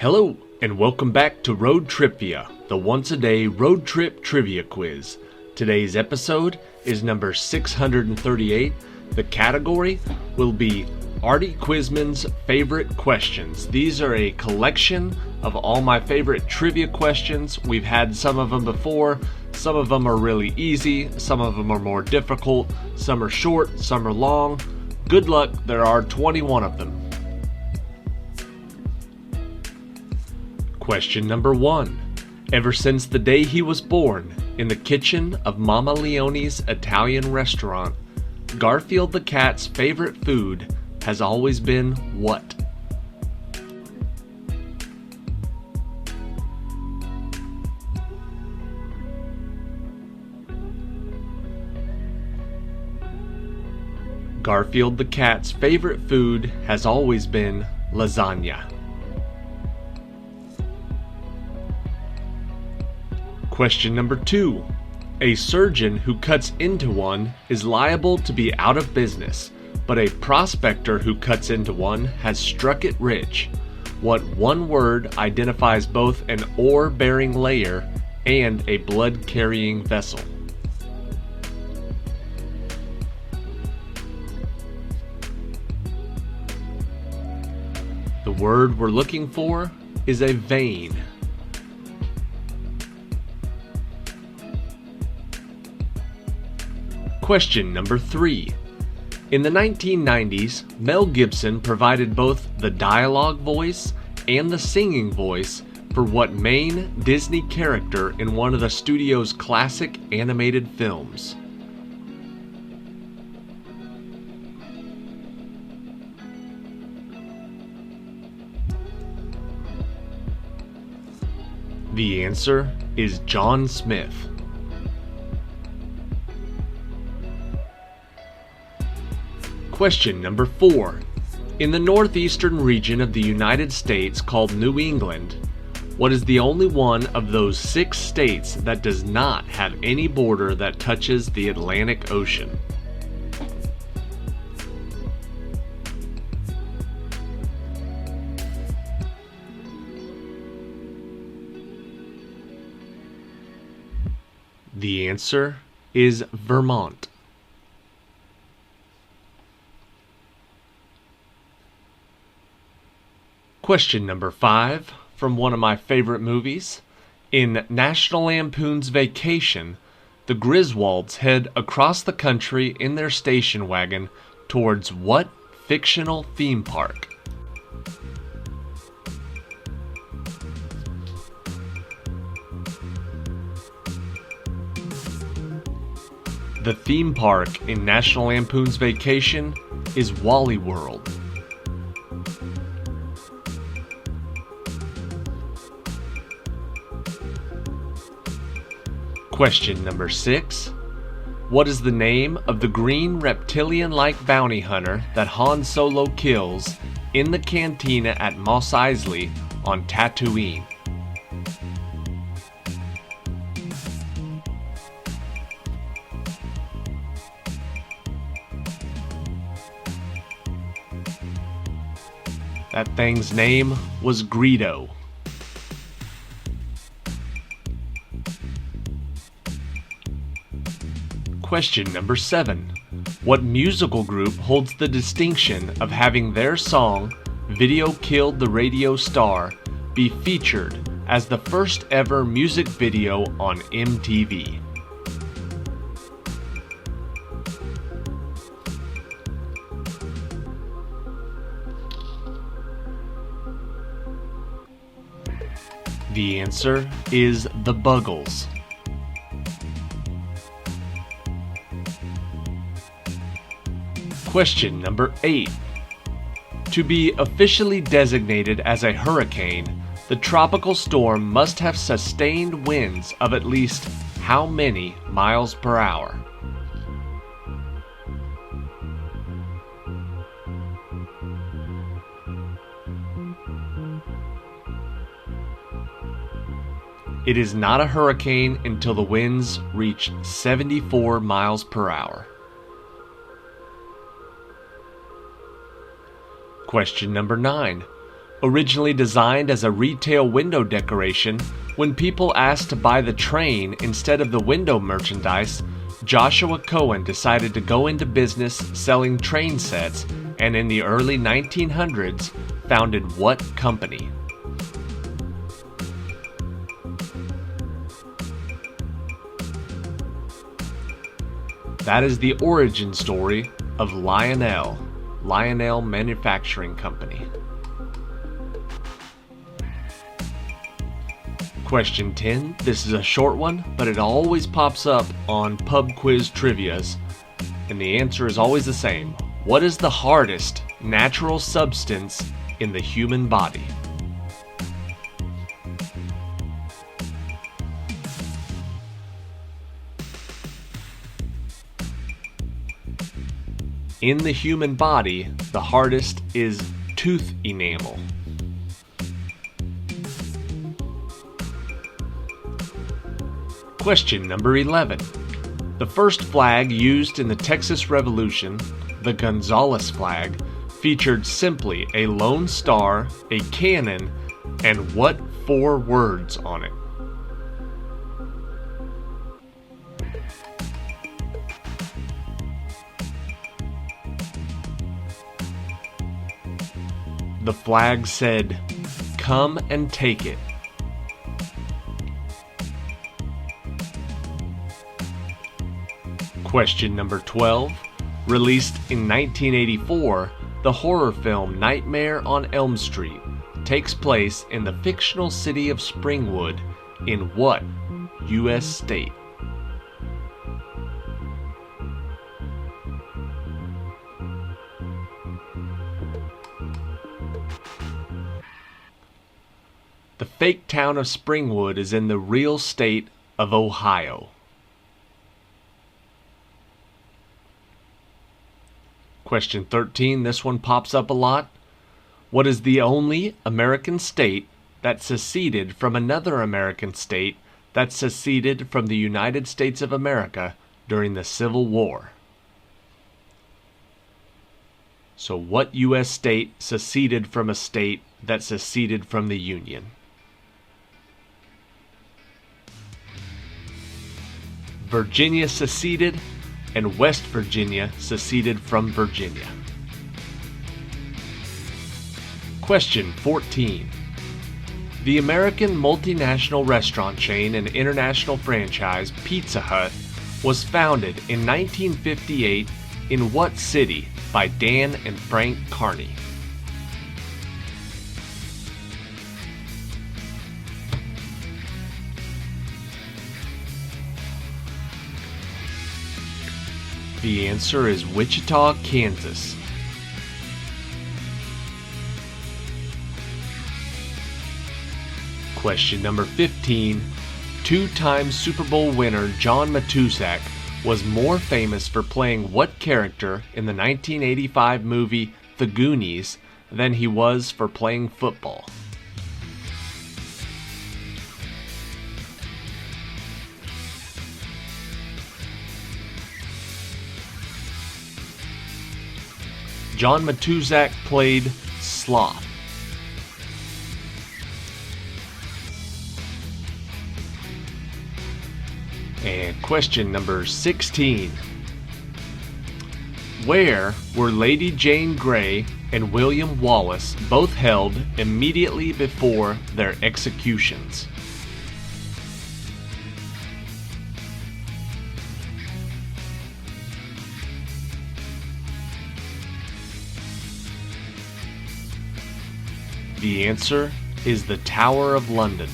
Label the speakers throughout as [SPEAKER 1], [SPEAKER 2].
[SPEAKER 1] Hello, and welcome back to ROAD TRIpVIA, the once-a-day road trip trivia quiz. Today's episode is number 638. The category will be ARTIE KWIZMAN'S Favorite Questions. These are a collection of all my favorite trivia questions. We've had some of them before. Some of them are really easy, some of them are more difficult, some are short, some are long. Good luck, there are 21 of them. Question number 1. Ever since the day he was born, in the kitchen of Mama Leone's Italian restaurant, Garfield the cat's favorite food has always been what? Garfield the cat's favorite food has always been lasagna. Question number 2. A surgeon who cuts into one is liable to be out of business, but a prospector who cuts into one has struck it rich. What one word identifies both an ore-bearing layer and a blood-carrying vessel? The word we're looking for is a vein. Question number 3. In the 1990s, Mel Gibson provided both the dialogue voice and the singing voice for what main Disney character in one of the studio's classic animated films? The answer is John Smith. Question number 4. In the northeastern region of the United States called New England, what is the only one of those 6 states that does not have any border that touches the Atlantic Ocean? The answer is Vermont. Question number 5, from one of my favorite movies. In National Lampoon's Vacation, the Griswolds head across the country in their station wagon towards what fictional theme park? The theme park in National Lampoon's Vacation is Wally World. Question number 6. What is the name of the green reptilian-like bounty hunter that Han Solo kills in the cantina at Mos Eisley on Tatooine? That thing's name was Greedo. Question number 7. What musical group holds the distinction of having their song, Video Killed the Radio Star, be featured as the first ever music video on MTV? The answer is the Buggles. Question number 8. To be officially designated as a hurricane, the tropical storm must have sustained winds of at least how many miles per hour? It is not a hurricane until the winds reach 74 miles per hour. Question number 9. Originally designed as a retail window decoration, when people asked to buy the train instead of the window merchandise, Joshua Cohen decided to go into business selling train sets, and in the early 1900s founded what company? That is the origin story of Lionel Manufacturing Company. Question 10. This is a short one, but it always pops up on pub quiz trivias, and the answer is always the same. What is the hardest natural substance in the human body? In the human body, the hardest is tooth enamel. Question number 11. The first flag used in the Texas Revolution, the Gonzales flag, featured simply a lone star, a cannon, and what 4 words on it? The flag said, "Come and take it." Question number 12. Released in 1984, the horror film Nightmare on Elm Street takes place in the fictional city of Springwood in what U.S. state? The fake town of Springwood is in the real state of Ohio. Question 13, this one pops up a lot. What is the only American state that seceded from another American state that seceded from the United States of America during the Civil War? So what U.S. state seceded from a state that seceded from the Union? Virginia seceded, and West Virginia seceded from Virginia. Question 14. The American multinational restaurant chain and international franchise Pizza Hut was founded in 1958 in what city by Dan and Frank Carney? The answer is Wichita, Kansas. Question number 15. Two-time Super Bowl winner John Matuszak was more famous for playing what character in the 1985 movie The Goonies than he was for playing football? John Matuszak played Sloth. And question number 16. Where were Lady Jane Grey and William Wallace both held immediately before their executions? The answer is the Tower of London.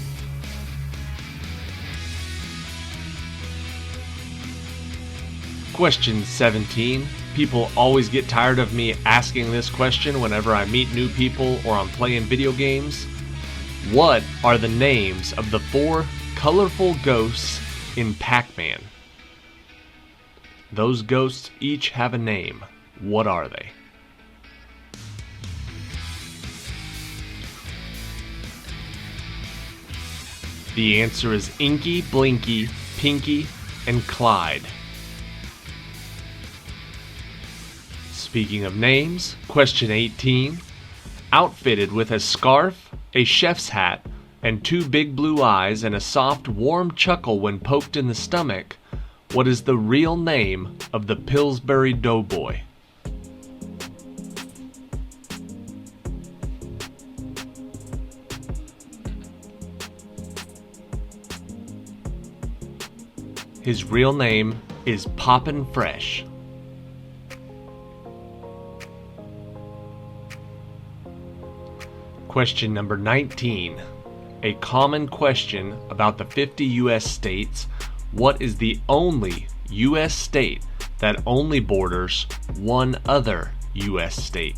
[SPEAKER 1] Question 17. People always get tired of me asking this question whenever I meet new people or I'm playing video games. What are the names of the 4 colorful ghosts in Pac-Man? Those ghosts each have a name. What are they? The answer is Inky, Blinky, Pinky, and Clyde. Speaking of names, question 18. Outfitted with a scarf, a chef's hat, and two big blue eyes and a soft, warm chuckle when poked in the stomach, what is the real name of the Pillsbury Doughboy? His real name is Poppin' Fresh. Question number 19. A common question about the 50 U.S. states. What is the only U.S. state that only borders one other U.S. state?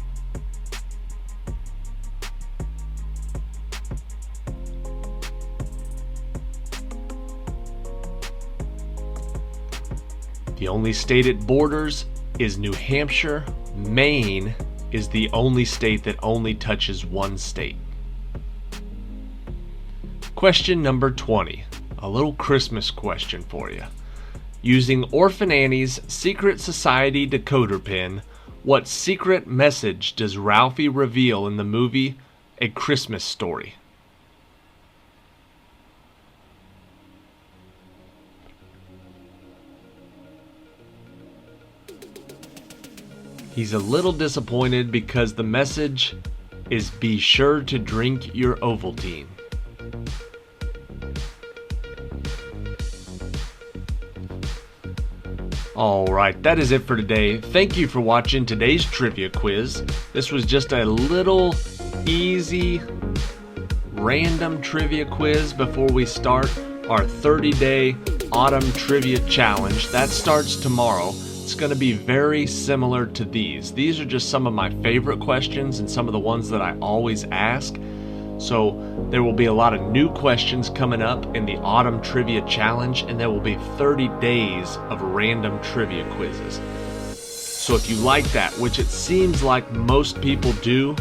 [SPEAKER 1] The only state it borders is New Hampshire. Maine is the only state that only touches one state. Question number 20. A little Christmas question for you. Using Orphan Annie's Secret Society decoder pin, what secret message does Ralphie reveal in the movie A Christmas Story? He's a little disappointed because the message is be sure to drink your Ovaltine. Alright, that is it for today. Thank you for watching today's trivia quiz. This was just a little easy random trivia quiz before we start our 30-day autumn trivia challenge. That starts tomorrow. It's going to be very similar to these. These are just some of my favorite questions and some of the ones that I always ask. So there will be a lot of new questions coming up in the Autumn Trivia Challenge, and there will be 30 days of random trivia quizzes. So if you like that, which it seems like most people do,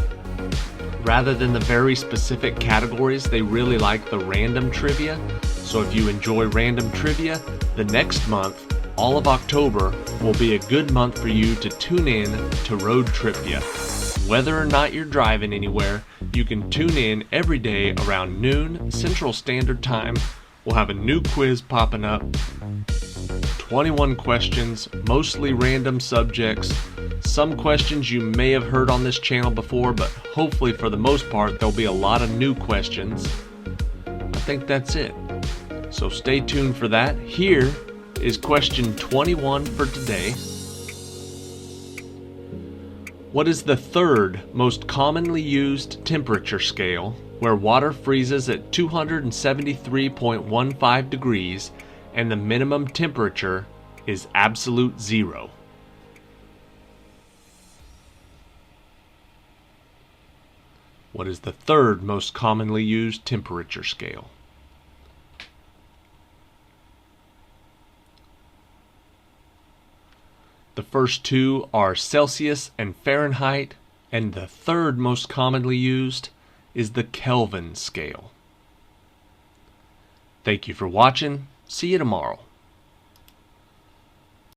[SPEAKER 1] rather than the very specific categories, they really like the random trivia. So if you enjoy random trivia, the next month, all of October, will be a good month for you to tune in to Road TRIpVIA. Whether or not you're driving anywhere, you can tune in every day around noon Central Standard Time. We'll have a new quiz popping up, 21 questions, mostly random subjects, some questions you may have heard on this channel before, but hopefully for the most part there'll be a lot of new questions. I think that's it. So stay tuned for that. Here is question 21 for today. What is the third most commonly used temperature scale where water freezes at 273.15 degrees and the minimum temperature is absolute zero? What is the third most commonly used temperature scale? The first two are Celsius and Fahrenheit, and the third most commonly used is the Kelvin scale. Thank you for watching. See you tomorrow.